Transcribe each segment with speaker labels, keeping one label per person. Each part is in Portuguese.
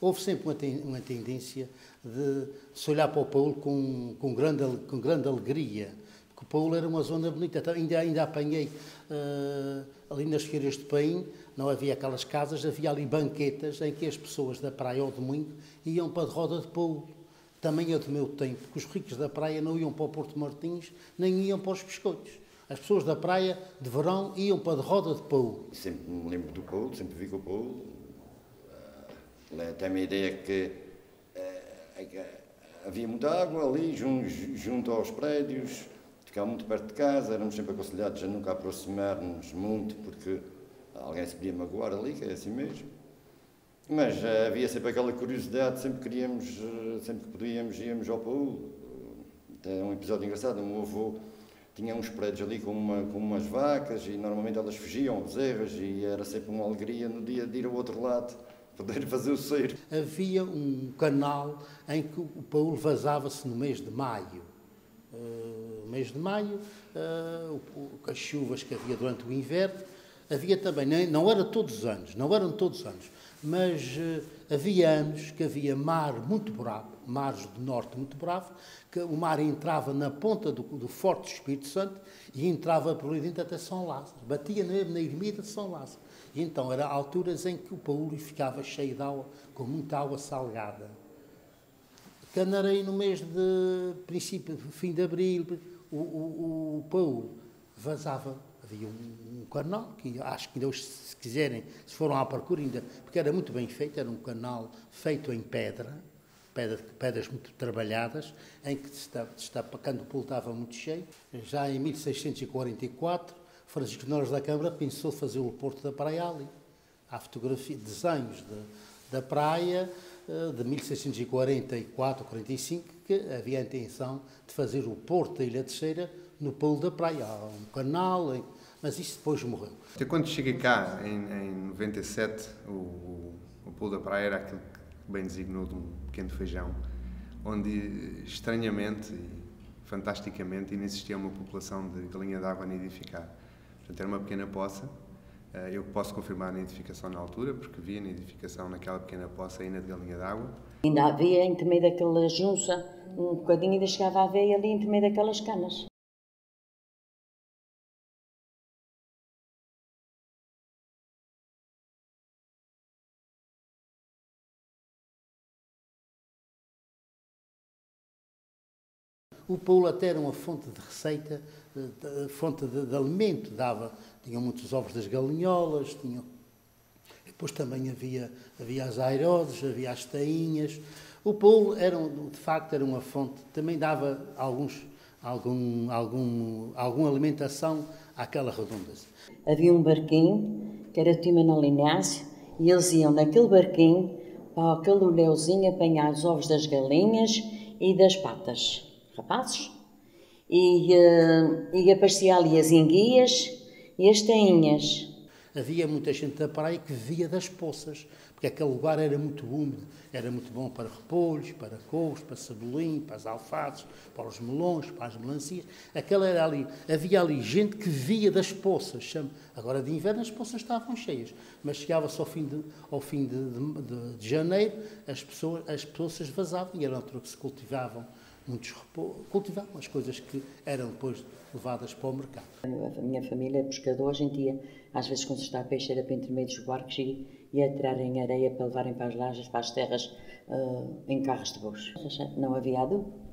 Speaker 1: Houve sempre uma tendência de se olhar para o Paulo com grande alegria, porque o Paulo era uma zona bonita. Ainda apanhei ali nas Feiras de Paim, não havia aquelas casas, havia ali banquetas em que as pessoas da praia ao domingo iam para a roda de Paulo. Também é do meu tempo, que os ricos da praia não iam para o Porto Martins, nem iam para os biscoitos. As pessoas da praia, de verão, iam para a roda de Paulo.
Speaker 2: Sempre me lembro do Paulo, sempre vi com o Paulo. Tem-me a ideia que havia muita água ali, junto aos prédios, ficava muito perto de casa, éramos sempre aconselhados a nunca aproximar-nos muito, porque alguém se podia magoar ali, que é assim mesmo. Mas havia sempre aquela curiosidade, sempre que podíamos, íamos ao Paulo. É um episódio engraçado, o meu avô tinha uns prédios ali com umas vacas e normalmente elas fugiam, bezerras, e era sempre uma alegria no dia de ir ao outro lado, poder fazer o ceiro.
Speaker 1: Havia um canal em que o Paulo vazava-se no mês de maio. Mês de maio, as chuvas que havia durante o inverno, havia também, não eram todos os anos, mas havia anos que havia mar muito bravo, mares do norte muito bravo, que o mar entrava na ponta do Forte do Espírito Santo e entrava por ali dentro até São Lázaro, batia na ermida de São Lázaro. E então eram alturas em que o Paulo ficava cheio de água, com muita água salgada. Canarei no mês de fim de abril, o Paulo vazava. Havia um canal, que acho que ainda hoje, se quiserem, se foram à procura, ainda, porque era muito bem feito, era um canal feito em pedras muito trabalhadas, em que quando o Paulo estava muito cheio. Já em 1644, Francisco Norris da Câmara pensou fazer o Porto da Praia ali. Há desenhos da praia de 1644, 45, que havia a intenção de fazer o Porto da Ilha Terceira no Paulo da Praia. Há um canal, mas isso depois morreu.
Speaker 3: Até quando cheguei cá, em 97, o Paulo da Praia era aquilo que bem designou de um pequeno feijão, onde estranhamente e fantasticamente ainda existia uma população de galinha d'água a nidificar. Portanto, era uma pequena poça. Eu posso confirmar a nidificação na altura, porque vi a nidificação naquela pequena poça ainda de galinha d'água.
Speaker 4: Ainda havia entre meio daquela junça, um bocadinho ainda chegava a haver ali entre meio daquelas canas.
Speaker 1: O Paulo até era uma fonte de receita, fonte de alimento, tinha muitos ovos das galinholas, depois também havia as aerodes, havia as tainhas. O Paulo de facto era uma fonte, também dava alguma alimentação àquela redondeza.
Speaker 4: Havia um barquinho, que era de Timanol Inácio, e eles iam naquele barquinho para aquele olheuzinho apanhar os ovos das galinhas e das patas, rapazes. E aparecia ali as enguias e as tainhas.
Speaker 1: Havia muita gente da praia que vivia das poças, porque aquele lugar era muito úmido, era muito bom para repolhos, para couves, para cebolim, para as alfaces, para os melões, para as melancias. Havia ali gente que vivia das poças. Agora de inverno as poças estavam cheias, mas chegava-se ao fim de janeiro, as poças vazavam e era outra que se cultivavam. Cultivavam as coisas que eram depois levadas para o mercado.
Speaker 4: A minha família é pescadora, a gente ia, às vezes quando se está a peixe, era para entre meio dos barcos e ia tirarem areia para levarem para as lajes, para as terras, em carros de bois. Não havia adubo.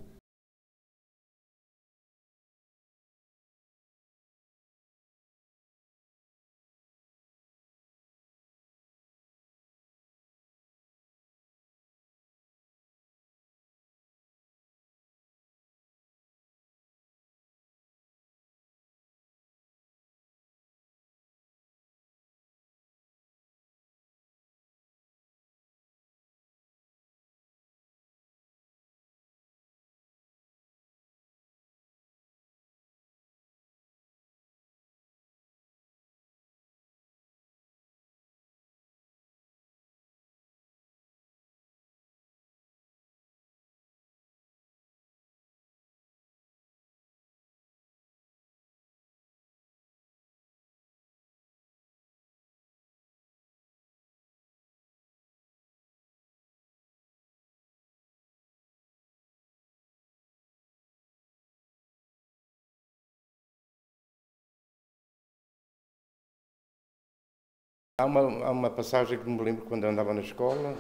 Speaker 5: Há uma passagem que me lembro quando eu andava na escola,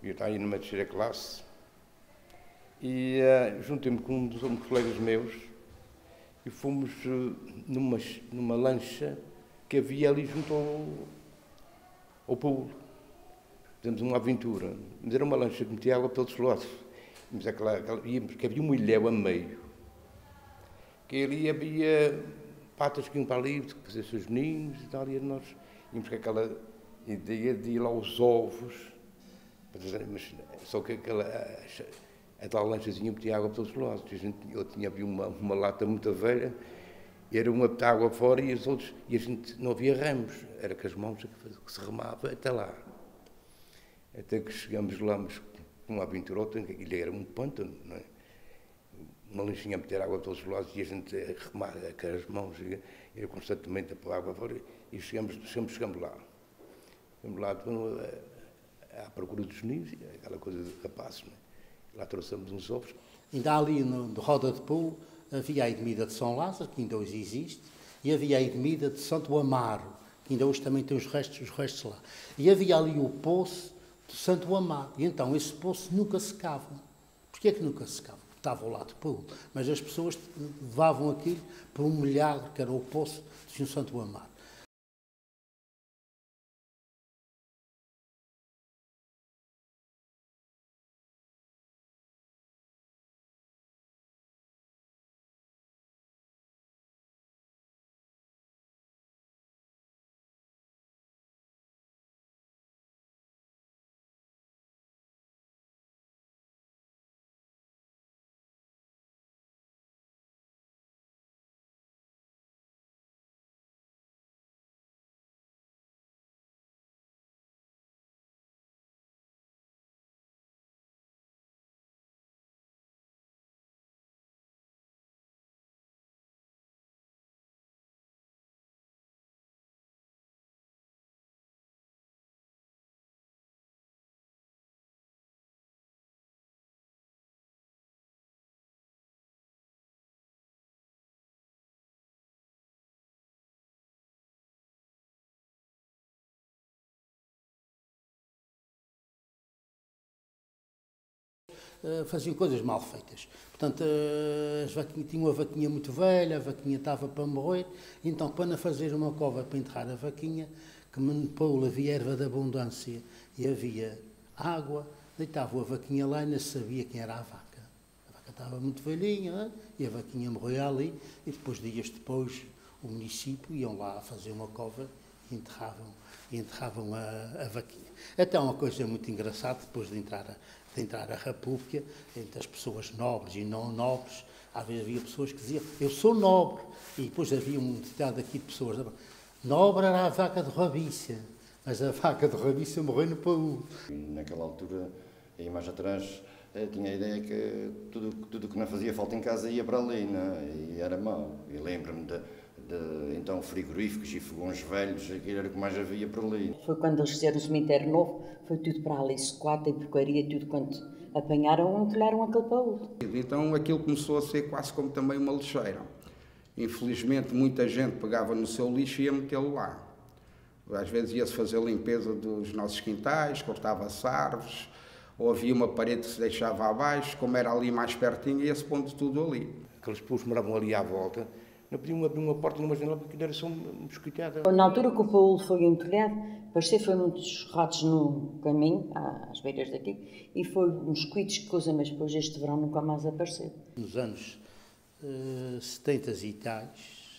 Speaker 5: eu estava aí numa terceira classe, e juntei-me com uns colegas meus e fomos numa lancha que havia ali junto ao povo. Fizemos uma aventura, mas era uma lancha que metia água pelos lados. Íamos, que havia um ilhéu a meio, que ali havia patas que iam para ali, fazer seus ninhos e tal, e nós íamos com aquela ideia de ir lá aos ovos, mas só que a tal lanchazinha metia água pelos lados. Havia uma lata muito velha, era uma de água fora e as outras, e a gente não havia remos, era com as mãos que se remava até lá. Até que chegamos lá, mas com uma aventurota, que aquilo era um pântano, não é? Uma lanchinha a meter água pelos lados e a gente a remar com as mãos, era constantemente a pôr água fora, e chegamos lá. Chegamos lá à procura dos ninhos, aquela coisa de rapazes, não é? Lá trouxemos uns ovos.
Speaker 1: Ainda ali no Roda de Pulo havia a Edmida de São Lázaro, que ainda hoje existe, e havia a Edmida de Santo Amaro, que ainda hoje também tem os restos lá. E havia ali o poço de Santo Amaro, e então esse poço nunca secava. Porquê é que nunca secava? Porque estava ao lado de Pulo, mas as pessoas levavam aquilo para um milhagre, que era o poço de Santo Amaro. Faziam coisas mal feitas. Portanto, tinha uma vaquinha muito velha, a vaquinha estava para morrer, então, para fazer uma cova para enterrar a vaquinha, que no Paulo havia erva de abundância e havia água, deitavam a vaquinha lá e não se sabia quem era a vaca. A vaca estava muito velhinha, e a vaquinha morria ali, e depois, dias depois, o município iam lá fazer uma cova e enterravam a vaquinha. Então, uma coisa muito engraçada, depois de entrar a República, entre as pessoas nobres e não nobres, às vezes havia pessoas que diziam, eu sou nobre, e depois havia um ditado aqui de pessoas, nobre era a vaca de Rabícia, mas a vaca de Rabícia morreu no Paú.
Speaker 2: Naquela altura, aí mais atrás, tinha a ideia que tudo que não fazia falta em casa ia para ali, né? E era mau. E lembro-me de então frigoríficos e fogões velhos, aquilo era o que mais havia por ali.
Speaker 4: Foi quando eles fizeram o cemitério novo, foi tudo para ali, sequata e porcaria, tudo quanto apanharam, entulharam aquele paúdo.
Speaker 6: Então aquilo começou a ser quase como também uma lixeira. Infelizmente muita gente pegava no seu lixo e ia metê-lo lá. Às vezes ia-se fazer a limpeza dos nossos quintais, cortava-se árvores, ou havia uma parede que se deixava abaixo, como era ali mais pertinho, ia-se pondo tudo ali.
Speaker 5: Aqueles povos moravam ali à volta, não podiam abrir uma porta numa janela porque era só mosquitada.
Speaker 4: Na altura que o paúdo foi entulhado, parecia foi muitos ratos no caminho, às beiras daqui, e foi mosquitos que coisa, mas depois este verão nunca mais apareceu.
Speaker 1: Nos anos 70 e tais,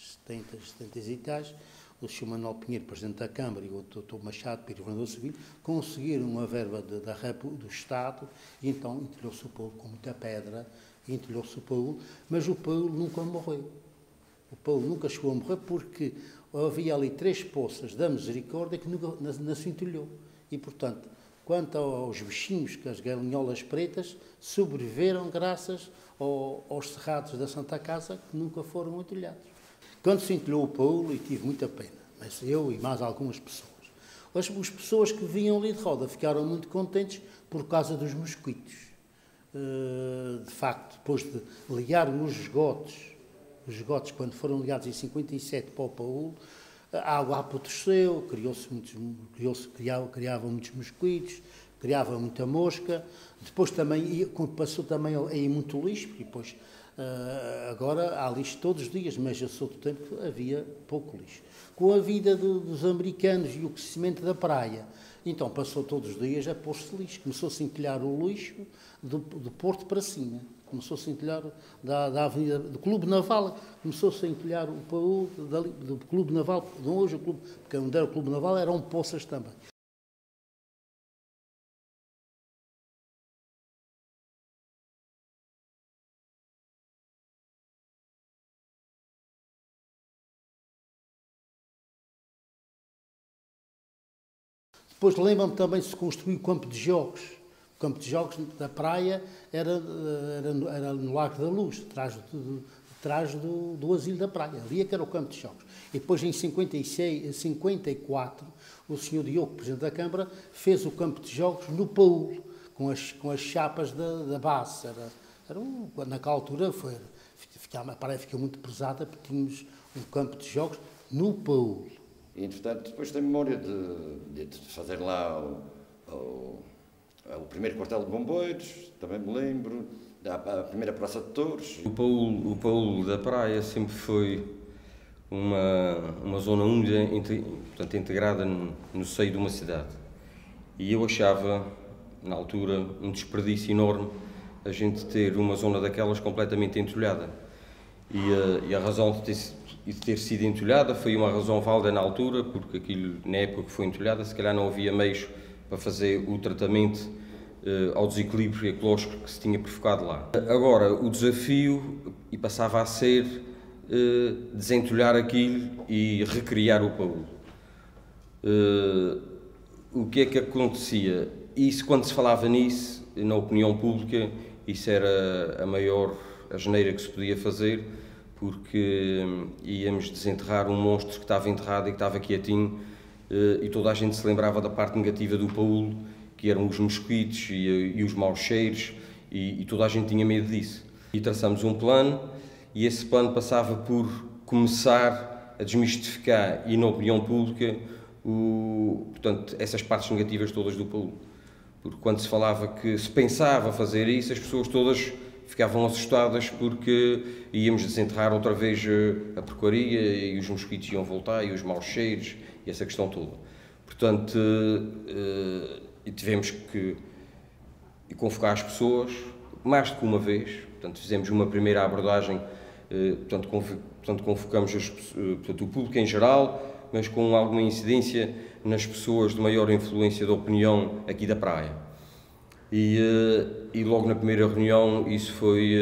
Speaker 1: o Sr. Manuel Pinheiro, Presidente da Câmara, e o Dr. Machado, Governador Civil, conseguiram uma verba do Estado, e então entulhou-se o paúdo com muita pedra, entulhou-se o paúdo, mas o paúdo nunca morreu. O Paulo nunca chegou a morrer porque havia ali 3 poças da misericórdia que nunca não se entulhou. E, portanto, quanto aos bichinhos, que as galinholas pretas, sobreviveram graças aos cerrados da Santa Casa que nunca foram entulhados. Quando se entulhou o Paulo, e tive muita pena, mas eu e mais algumas pessoas, as pessoas que vinham ali de roda ficaram muito contentes por causa dos mosquitos. De facto, depois de ligar os esgotos, quando foram ligados em 57 para o Paúl, A água apodreceu, criava muitos mosquitos, criava muita mosca. Depois também, passou também a ir muito lixo, e depois agora há lixo todos os dias, mas a todo tempo havia pouco lixo. Com a vida dos americanos e o crescimento da praia, então passou todos os dias a pôr-se lixo. Começou-se a entulhar o lixo do Porto para cima. Começou-se a entulhar da avenida do Clube Naval, começou-se a entulhar o Paúl do Clube Naval, de hoje o Clube, porque onde era o Clube Naval eram poças também. Depois lembro-me também de se construir o campo de jogos. O campo de jogos da praia era no Largo da Luz, atrás do asilo da praia. Ali é que era o campo de jogos. E depois em 54, o Sr. Diogo, Presidente da Câmara, fez o campo de jogos no Paúl, com as chapas da base. Naquela altura a praia ficou muito pesada porque tínhamos um campo de jogos no Paúl.
Speaker 2: E, entretanto, depois tenho memória de fazer lá o primeiro quartel de bombeiros, também me lembro, a primeira praça de touros.
Speaker 7: O Paúl da praia sempre foi uma zona úmida, portanto, integrada no seio de uma cidade. E eu achava, na altura, um desperdício enorme a gente ter uma zona daquelas completamente entulhada. E a razão de ter sido entulhada foi uma razão válida na altura, porque aquilo, na época que foi entulhada, se calhar não havia meios para fazer o tratamento ao desequilíbrio ecológico que se tinha provocado lá. Agora, o desafio passava a ser desentulhar aquilo e recriar o Paúl. O que é que acontecia? Isso, quando se falava nisso, na opinião pública, isso era a maior asneira que se podia fazer, porque íamos desenterrar um monstro que estava enterrado e que estava quietinho, e toda a gente se lembrava da parte negativa do Paúl, que eram os mosquitos e os maus cheiros, e toda a gente tinha medo disso. E traçamos um plano, e esse plano passava por começar a desmistificar, e na opinião pública, portanto, essas partes negativas todas do Paúl. Porque quando se falava que se pensava fazer isso, as pessoas todas ficavam assustadas porque íamos desenterrar outra vez a porcaria e os mosquitos iam voltar e os maus cheiros e essa questão toda. Portanto, tivemos que convocar as pessoas mais do que uma vez. Portanto, fizemos uma primeira abordagem, portanto convocamos o público em geral, mas com alguma incidência nas pessoas de maior influência da opinião aqui da praia. E logo na primeira reunião isso foi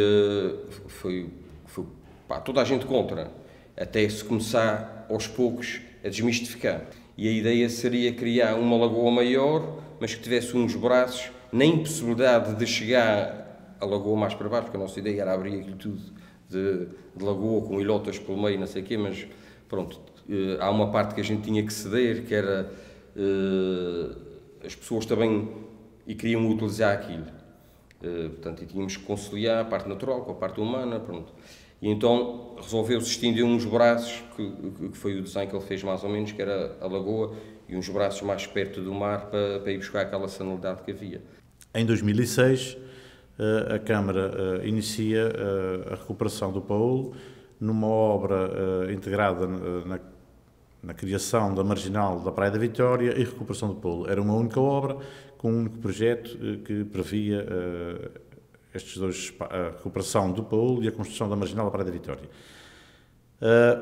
Speaker 7: toda a gente contra, até se começar aos poucos a desmistificar. E a ideia seria criar uma lagoa maior, mas que tivesse uns braços, na impossibilidade de chegar a lagoa mais para baixo, porque a nossa ideia era abrir aquilo tudo de lagoa, com ilhotas pelo meio, não sei o quê, mas pronto, há uma parte que a gente tinha que ceder, que era as pessoas também e queriam utilizar aquilo. Portanto, e tínhamos que conciliar a parte natural com a parte humana, pronto. E então resolveu-se estender uns braços, que foi o desenho que ele fez mais ou menos, que era a lagoa, e uns braços mais perto do mar para ir buscar aquela sanalidade que havia.
Speaker 8: Em 2006, a Câmara inicia a recuperação do Paúl numa obra integrada na criação da marginal da Praia da Vitória e recuperação do Paúl. Era uma única obra, com um único projeto que previa estes dois, a recuperação do Paúl e a construção da marginal da Praia da Vitória.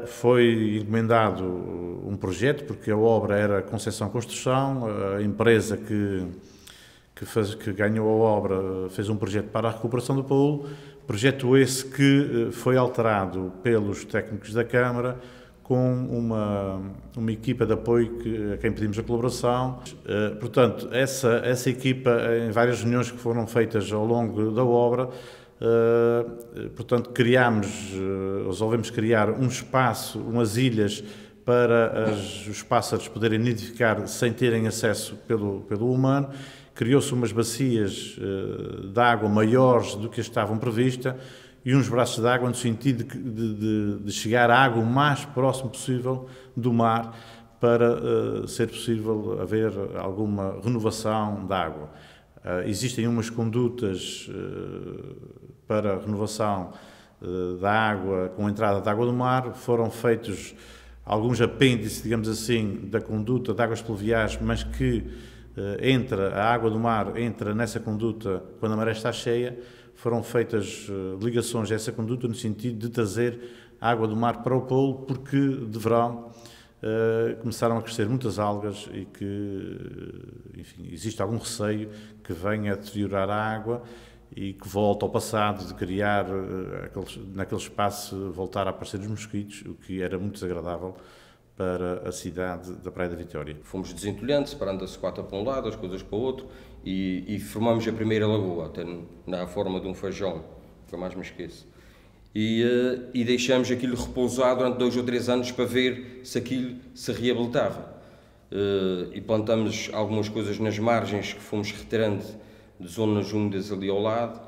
Speaker 8: Foi encomendado um projeto, porque a obra era Conceição Construção, a empresa que ganhou a obra fez um projeto para a recuperação do Paúl, projeto esse que foi alterado pelos técnicos da Câmara, com uma equipa de apoio a quem pedimos a colaboração. Portanto, essa equipa, em várias reuniões que foram feitas ao longo da obra, portanto, resolvemos criar um espaço, umas ilhas, para os pássaros poderem nidificar sem terem acesso pelo humano. Criou-se umas bacias de água maiores do que estavam previstas, e uns braços de água no sentido de chegar à água o mais próximo possível do mar para ser possível haver alguma renovação da água. Existem umas condutas para a renovação da água, com a entrada da água do mar, foram feitos alguns apêndices, digamos assim, da conduta de águas pluviais, mas que a água do mar entra nessa conduta quando a maré está cheia. Foram feitas ligações a essa conduta no sentido de trazer a água do mar para o polo, porque de verão começaram a crescer muitas algas e que, enfim, existe algum receio que venha a deteriorar a água e que volte ao passado de criar, naquele espaço, voltar a aparecer os mosquitos, o que era muito desagradável para a cidade da Praia da Vitória.
Speaker 7: Fomos desentulhando, separando a sucata para um lado, as coisas para o outro, e formamos a primeira lagoa, até na forma de um feijão, nunca mais me esqueço. E deixamos aquilo repousar durante 2 ou 3 anos para ver se aquilo se reabilitava. E plantamos algumas coisas nas margens que fomos retirando de zonas úmidas ali ao lado,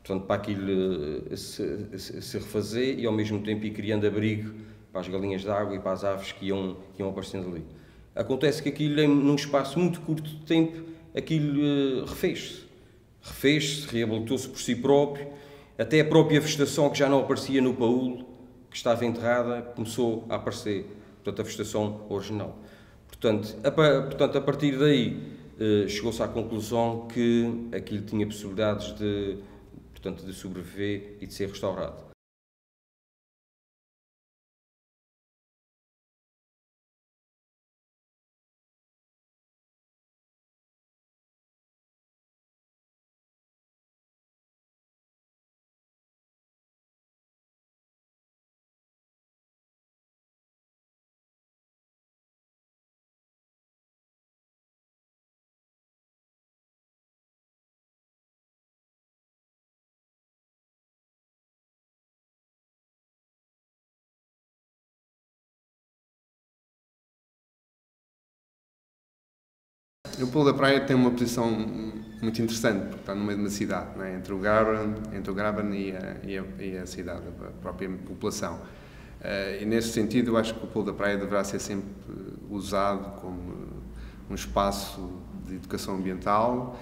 Speaker 7: portanto, para aquilo se refazer e ao mesmo tempo ir criando abrigo para as galinhas de água e para as aves que iam aparecendo ali. Acontece que aquilo, num espaço muito curto de tempo, aquilo refez-se, reabilitou-se por si próprio, até a própria vegetação que já não aparecia no paúlo, que estava enterrada, começou a aparecer, portanto, a vegetação original. Portanto, a partir daí, chegou-se à conclusão que aquilo tinha possibilidades de sobreviver e de ser restaurado.
Speaker 3: O Pulo da Praia tem uma posição muito interessante, porque está no meio de uma cidade, não é? Entre o Graben e a cidade, a própria população. E nesse sentido, eu acho que o Pulo da Praia deverá ser sempre usado como um espaço de educação ambiental,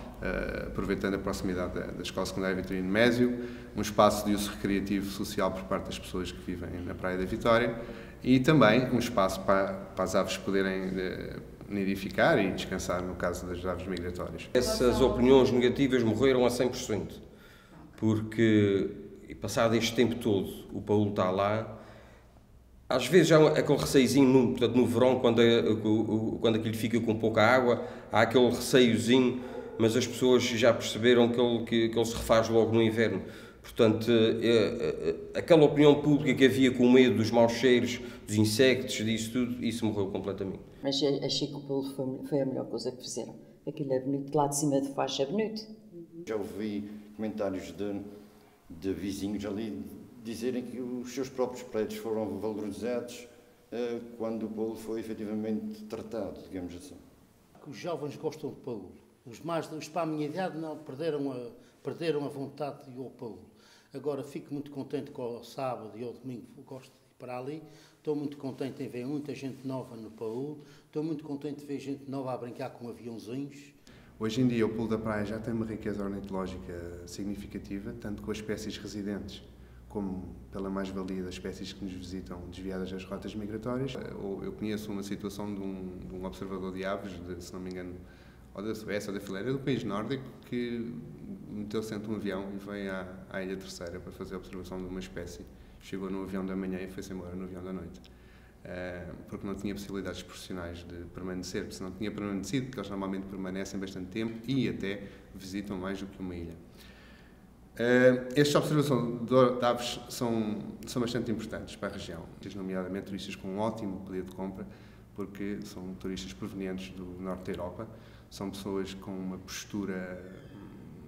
Speaker 3: aproveitando a proximidade da Escola Secundária Vitorino Mésio, um espaço de uso recreativo social por parte das pessoas que vivem na Praia da Vitória e também um espaço para as aves poderem nidificar e descansar, no caso das aves migratórias.
Speaker 7: Essas opiniões negativas morreram a 100%, porque, passado este tempo todo, o paúlo está lá. Às vezes há aquele receiozinho, portanto, no verão, quando aquilo fica com pouca água, há aquele receiozinho, mas as pessoas já perceberam que ele se refaz logo no inverno. Portanto, aquela opinião pública que havia com medo dos maus cheiros, dos insectos, disso tudo, isso morreu completamente.
Speaker 4: Mas achei que o pulo foi a melhor coisa que fizeram. Aquilo é bonito, lá de cima de faixa é bonito.
Speaker 2: Já ouvi comentários de vizinhos ali dizerem que os seus próprios prédios foram valorizados quando o paúlo foi efetivamente tratado, digamos assim.
Speaker 1: Os jovens gostam de paúlo. Os para a minha idade não perderam a vontade de ir ao paúlo. Agora fico muito contente com o sábado e o domingo, gosto de ir para ali. Estou muito contente em ver muita gente nova no paúlo. Estou muito contente de ver gente nova a brincar com aviãozinhos.
Speaker 3: Hoje em dia o Pulo da Praia já tem uma riqueza ornitológica significativa, tanto com as espécies residentes como pela mais-valia das espécies que nos visitam desviadas das rotas migratórias. Eu conheço uma situação de um observador de aves, se não me engano, ou da Suécia ou da Fileira, do país nórdico, que meteu-se dentro de um avião e veio à Ilha Terceira para fazer a observação de uma espécie. Chegou no avião da manhã e foi-se embora no avião da noite. Porque não tinha possibilidades profissionais de permanecer, porque se não tinha permanecido, porque eles normalmente permanecem bastante tempo e até visitam mais do que uma ilha. Estas observações de aves são bastante importantes para a região, nomeadamente turistas com um ótimo poder de compra, porque são turistas provenientes do norte da Europa, são pessoas com uma postura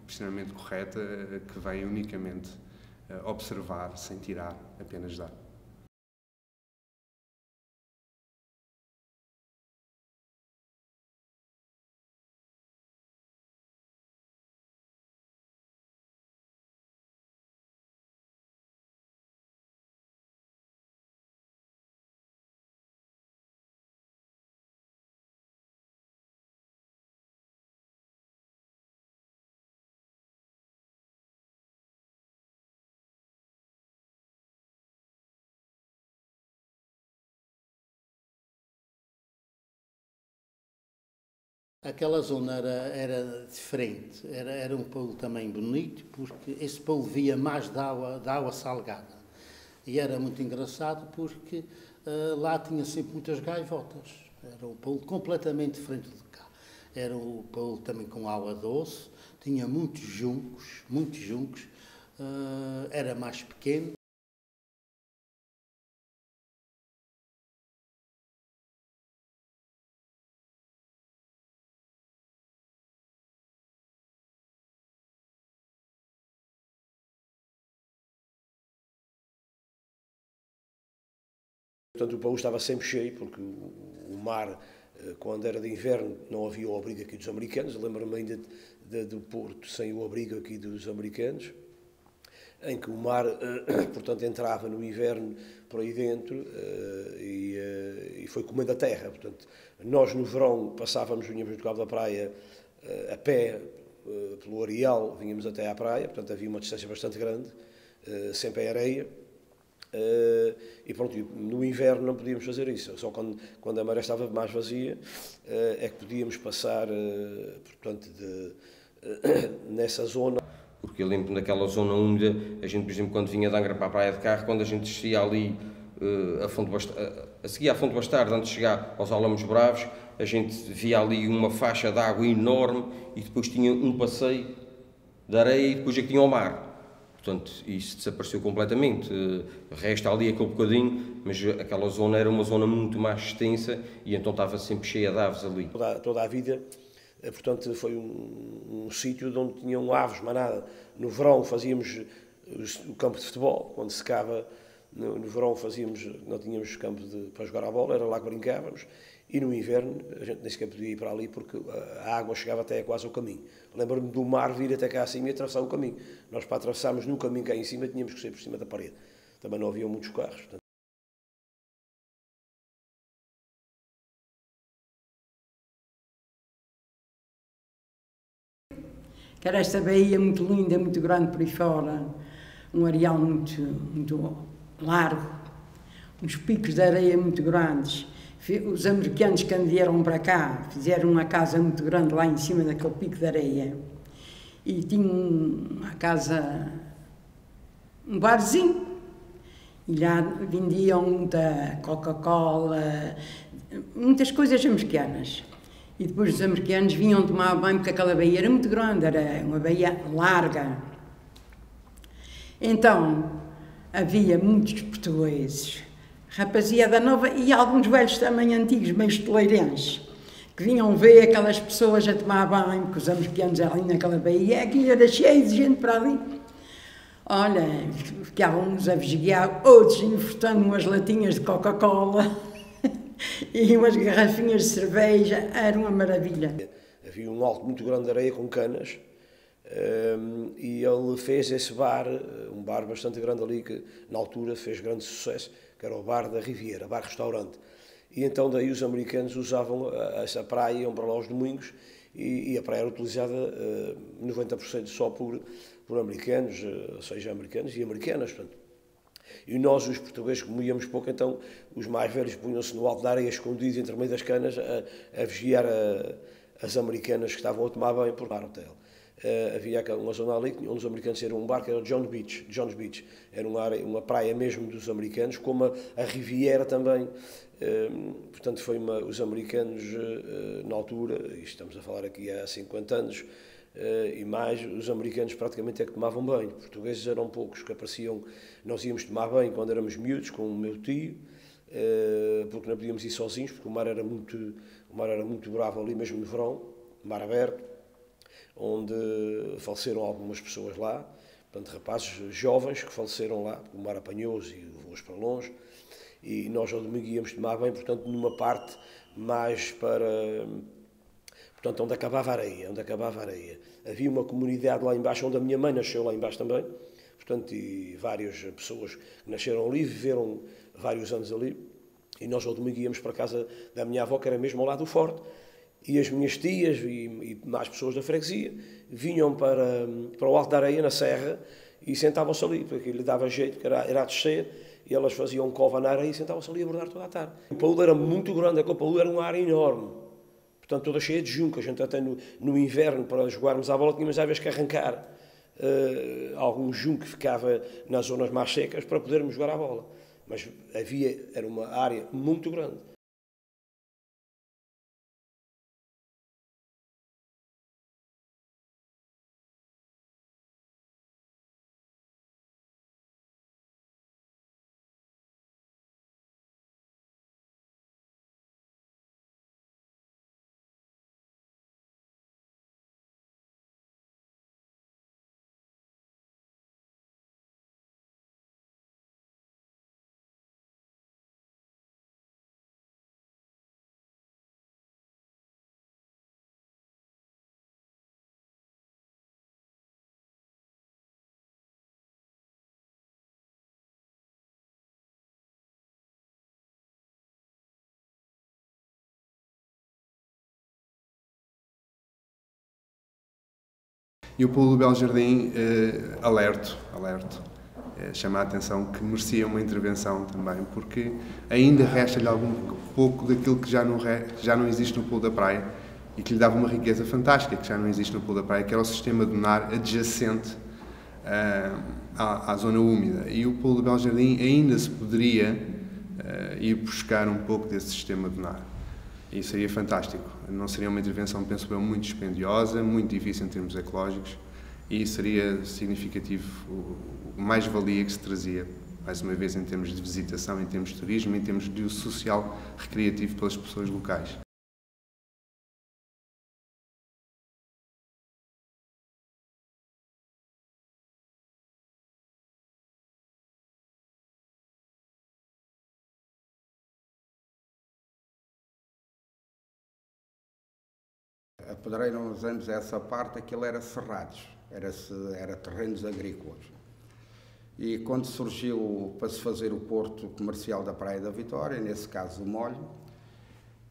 Speaker 3: extremamente correta, que vêm unicamente observar, sem tirar, apenas dar.
Speaker 1: Aquela zona era diferente, era um polo também bonito, porque esse polo via mais da água salgada. E era muito engraçado porque lá tinha sempre muitas gaivotas. Era um polo completamente diferente de cá. Era um polo também com água doce, tinha muitos juncos, era mais pequeno.
Speaker 9: Portanto, o paú estava sempre cheio, porque o mar, quando era de inverno, não havia o abrigo aqui dos americanos. Lembro-me ainda do Porto sem o abrigo aqui dos americanos, em que o mar, portanto, entrava no inverno por aí dentro e foi comendo a terra. Portanto, nós no verão passávamos, vinhamos do Cabo da Praia a pé pelo Areal, vinhamos até à praia, portanto havia uma distância bastante grande, sempre em areia. E pronto, no inverno não podíamos fazer isso, só quando a maré estava mais vazia é que podíamos passar, portanto, nessa zona.
Speaker 7: Porque eu lembro daquela zona úmida, a gente, por exemplo, quando vinha de Angra para a praia de carro, quando a gente descia ali a seguir à Fonte Bastardo, antes de chegar aos Álamos Bravos, a gente via ali uma faixa de água enorme e depois tinha um passeio de areia e depois aqui tinha o mar. Portanto, isso desapareceu completamente. Resta ali aquele bocadinho, mas aquela zona era uma zona muito mais extensa e então estava sempre cheia de aves ali.
Speaker 9: Toda a vida, portanto, foi um sítio onde tinham aves, mas nada. No verão fazíamos o campo de futebol, quando secava, no verão não tínhamos campo para jogar a bola, era lá que brincávamos. E no inverno a gente nem sequer podia ir para ali porque a água chegava até quase ao caminho. Lembro-me do mar vir até cá acima e atravessar o caminho. Nós, para atravessarmos no caminho cá em cima, tínhamos que sair por cima da parede. Também não haviam muitos carros. Portanto.
Speaker 10: Que era esta baía muito linda, muito grande por aí fora, um areal muito largo, uns picos de areia muito grandes. Os americanos, quando vieram para cá, fizeram uma casa muito grande lá em cima daquele pico de areia. E tinham uma casa, um barzinho. E lá vendiam muita Coca-Cola, muitas coisas americanas. E depois os americanos vinham tomar banho, porque aquela baía era muito grande, era uma baía larga. Então, havia muitos portugueses, rapaziada nova e alguns velhos também antigos, meio esteleirenses, que vinham ver aquelas pessoas a tomar banho, porque os americanos ali naquela baía, aquilo era cheio de gente para ali. Olha, ficavam uns a vigiar, outros enfurtando umas latinhas de Coca-Cola e umas garrafinhas de cerveja, era uma maravilha.
Speaker 9: Havia um alto muito grande de areia com canas, e ele fez esse bar, um bar bastante grande ali, que na altura fez grande sucesso, que era o bar da Riviera, bar-restaurante. E então daí os americanos usavam essa praia, iam para lá aos domingos, e a praia era utilizada 90% só por americanos, ou seja, americanos e americanas, portanto. E nós, os portugueses, como íamos pouco, então os mais velhos punham-se no alto da areia, escondidos entre meio das canas, a vigiar as americanas que estavam a tomar banho por bar hotel. Havia uma zona ali onde os americanos tinham um bar que era o John's Beach. Era uma praia mesmo dos americanos, como a Riviera também. Portanto, os americanos, na altura, e estamos a falar aqui há 50 anos, e mais, os americanos praticamente é que tomavam banho. Portugueses eram poucos que apareciam. Nós íamos tomar banho quando éramos miúdos com o meu tio, porque não podíamos ir sozinhos, porque o mar era muito bravo ali mesmo no verão, mar aberto, onde faleceram algumas pessoas lá, portanto rapazes jovens que faleceram lá, porque o mar apanhou-os e levou-os para longe, e nós ao domingo íamos tomar banho, portanto numa parte mais para, portanto onde acabava a areia. Havia uma comunidade lá embaixo, onde a minha mãe nasceu lá embaixo também, portanto, e várias pessoas que nasceram ali, viveram vários anos ali, e nós ao domingo íamos para a casa da minha avó, que era mesmo ao lado do forte, e as minhas tias e mais pessoas da freguesia vinham para o alto da areia, na serra, e sentavam-se ali, porque lhe dava jeito, que era a descer, e elas faziam cova na areia e sentavam-se ali a bordar toda a tarde. O paúdo era muito grande, o paúdo era uma área enorme. portanto toda cheia de junco. A gente até no inverno, para jogarmos à bola, tínhamos às vezes que arrancar algum junco que ficava nas zonas mais secas para podermos jogar à bola. Mas era uma área muito grande.
Speaker 3: E o Pulo do Belo Jardim, alerto, chama a atenção que merecia uma intervenção também, porque ainda resta-lhe algum pouco daquilo que já não existe no Pulo da Praia e que lhe dava uma riqueza fantástica, que já não existe no Pulo da Praia, que era o sistema dunar adjacente à zona úmida. E o Pulo do Belo Jardim ainda se poderia ir buscar um pouco desse sistema dunar. E seria fantástico. Não seria uma intervenção, penso eu, muito dispendiosa, muito difícil em termos ecológicos e seria significativo o mais-valia que se trazia, mais uma vez, em termos de visitação, em termos de turismo, em termos de uso social recreativo pelas pessoas locais.
Speaker 6: A Pedreira, há uns anos, essa parte, aquilo era cerrados, era terrenos agrícolas. E quando surgiu para se fazer o porto comercial da Praia da Vitória, nesse caso o Molho,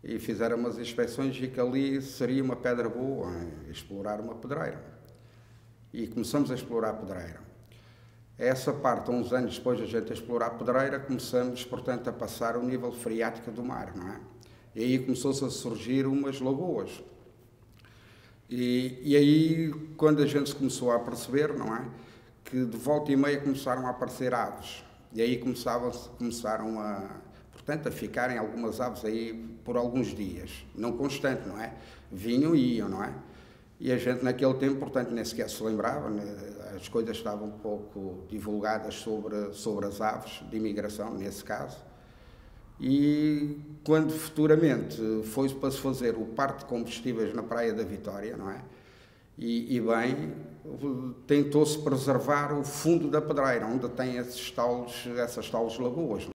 Speaker 6: e fizeram umas inspeções e que ali seria uma pedra boa explorar uma pedreira. E começamos a explorar a pedreira. Essa parte, uns anos depois de a gente explorar a pedreira, começamos, portanto, a passar o nível freático do mar, não é? E aí começou-se a surgir umas lagoas. E aí, quando a gente se começou a perceber, não é, que de volta e meia começaram a aparecer aves. E aí começaram portanto, a ficarem algumas aves aí por alguns dias. Não constante, não é? Vinham e iam, não é? E a gente naquele tempo, portanto, nem sequer se lembrava, né? As coisas estavam um pouco divulgadas sobre as aves de imigração, nesse caso. E quando futuramente foi para se fazer o parque de combustíveis na Praia da Vitória, não é? E bem, tentou-se preservar o fundo da pedreira, onde tem essas tales lagoas.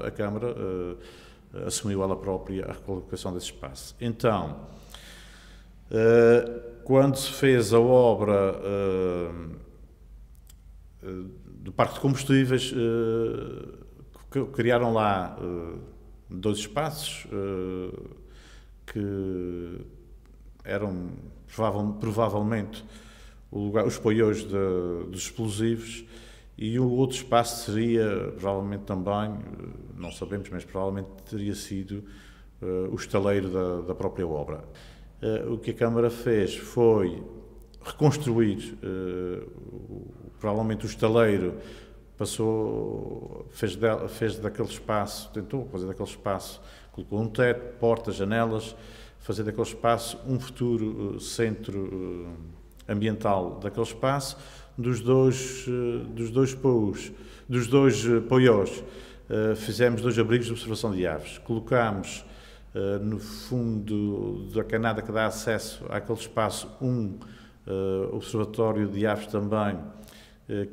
Speaker 8: A Câmara assumiu ela própria a recolocação desse espaço. Então, quando se fez a obra do Parque de Combustíveis, criaram lá 2 espaços que eram provavelmente os poiôs dos explosivos. E o outro espaço seria, provavelmente também, não sabemos, mas provavelmente teria sido o estaleiro da própria obra. O que a Câmara fez foi reconstruir, provavelmente o estaleiro fez daquele espaço, tentou fazer daquele espaço, colocou um teto, portas, janelas, fazer daquele espaço um futuro centro ambiental daquele espaço, dos dois poiôs, fizemos 2 abrigos de observação de aves. Colocámos no fundo da canada que dá acesso àquele espaço um observatório de aves também,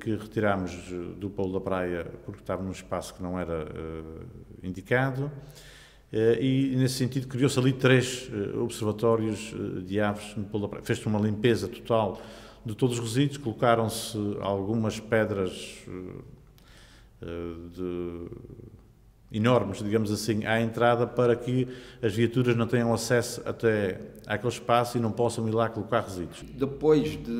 Speaker 8: que retirámos do polo da praia porque estava num espaço que não era indicado. E, nesse sentido, criou-se ali 3 observatórios de aves no polo da praia. Fez-se uma limpeza total de todos os resíduos, colocaram-se algumas pedras enormes, digamos assim, à entrada para que as viaturas não tenham acesso até àquele espaço e não possam ir lá colocar resíduos.
Speaker 6: Depois de,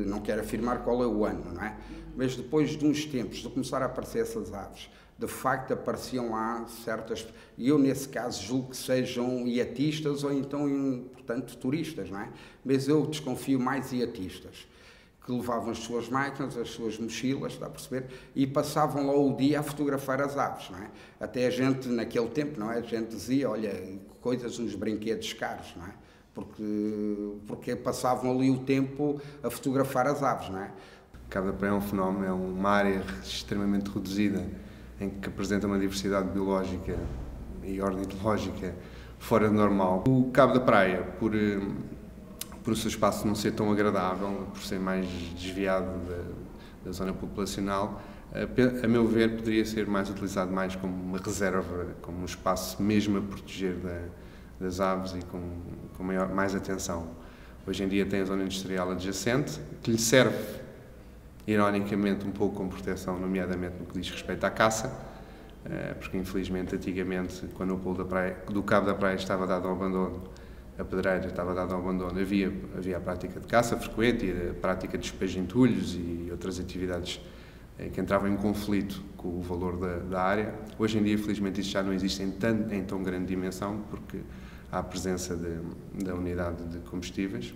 Speaker 6: não quero afirmar qual é o ano, não é? Mas depois de uns tempos de começar a aparecer essas aves, de facto apareciam lá certas, e eu nesse caso julgo que sejam iatistas ou então, portanto, turistas, não é? Mas eu desconfio mais iatistas, que levavam as suas máquinas, as suas mochilas, está a perceber? E passavam lá o dia a fotografar as aves, não é? Até a gente, naquele tempo, não é? A gente dizia, olha, coisas nos brinquedos caros, não é? Porque passavam ali o tempo a fotografar as aves, não é?
Speaker 3: Cabo da Praia é um fenómeno, é uma área extremamente reduzida, em que apresenta uma diversidade biológica e ornitológica fora do normal. O Cabo da Praia, por o seu espaço não ser tão agradável, por ser mais desviado da zona populacional, a meu ver, poderia ser mais utilizado mais como uma reserva, como um espaço mesmo a proteger das aves e com mais atenção. Hoje em dia tem a zona industrial adjacente, que lhe serve, ironicamente, um pouco como proteção, nomeadamente no que diz respeito à caça, porque infelizmente antigamente, quando o polo do Cabo da Praia estava dado ao abandono, a pedreira estava dada ao abandono, havia a prática de caça frequente e a prática de despejo de entulhos e outras atividades que entravam em conflito com o valor da área. Hoje em dia, felizmente, isso já não existe em tão grande dimensão, porque há a presença da unidade de combustíveis.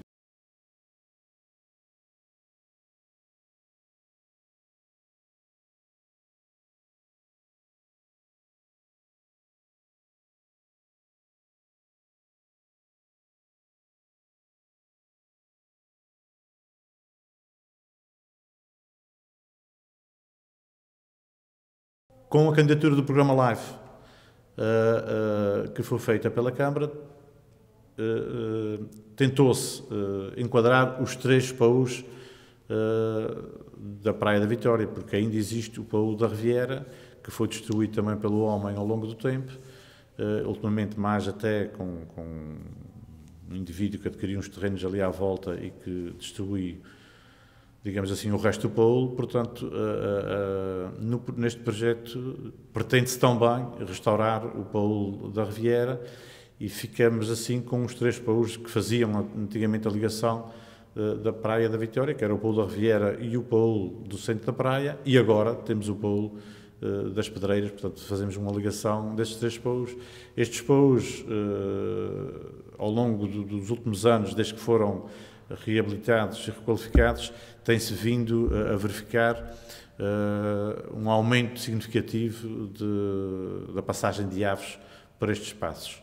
Speaker 8: Com a candidatura do programa LIFE, que foi feita pela Câmara, tentou-se enquadrar os 3 paus da Praia da Vitória, porque ainda existe o pau da Riviera, que foi destruído também pelo homem ao longo do tempo, ultimamente mais até com um indivíduo que adquiriu uns terrenos ali à volta e que destruiu, digamos assim, o resto do polo. Portanto, neste projeto pretende-se também restaurar o polo da Riviera e ficamos assim com os 3 paus que faziam antigamente a ligação da Praia da Vitória, que era o polo da Riviera e o polo do centro da praia, e agora temos o polo das Pedreiras. Portanto, fazemos uma ligação destes 3 paus. Estes paus, ao longo dos últimos anos, desde que foram reabilitados e requalificados, tem-se vindo a verificar um aumento significativo da passagem de aves para estes espaços.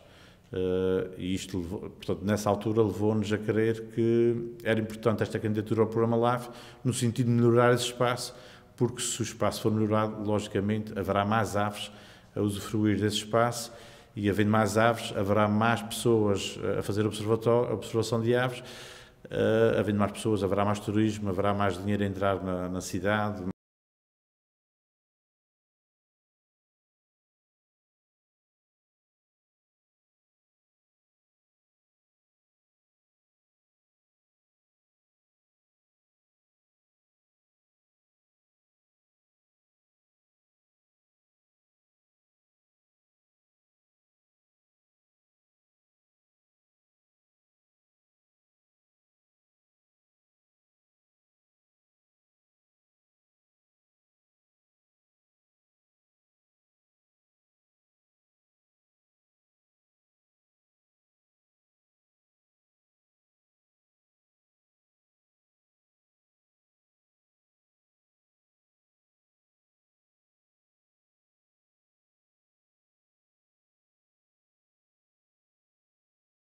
Speaker 8: E isto, portanto, nessa altura levou-nos a crer que era importante esta candidatura ao programa LIFE, no sentido de melhorar esse espaço, porque se o espaço for melhorado, logicamente haverá mais aves a usufruir desse espaço, e havendo mais aves, haverá mais pessoas a fazer observação de aves. Havendo mais pessoas, haverá mais turismo, haverá mais dinheiro a entrar na cidade.